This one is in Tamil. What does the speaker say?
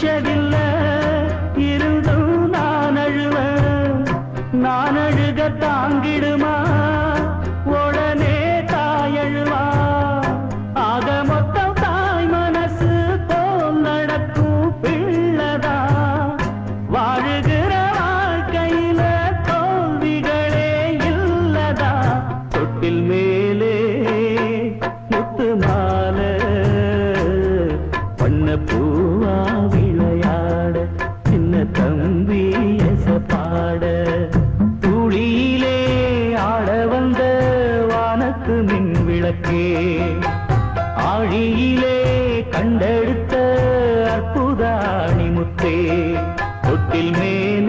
மிஞ்சதில்ல இருந்தும் நான் அழுவேன். நான் அழுக தாங்கிடுமா உடனே தாயழுவா. ஆக மொத்தம் தாய் மனசு போல் நடக்கும் பிள்ளதா. வாழுகிற வாழ்க்கையில தோல்விகளே இல்லதா. தொட்டில் மேலே முத்து மாலை வண்ண பூவா விளையாட சின்ன தம்பி எசப்பாட. துளியிலே ஆட வந்த வானத்து மின் விளக்கே ஆழியிலே கண்டெடுத்த அற்புதாணி முத்தே. தொட்டில் மேல்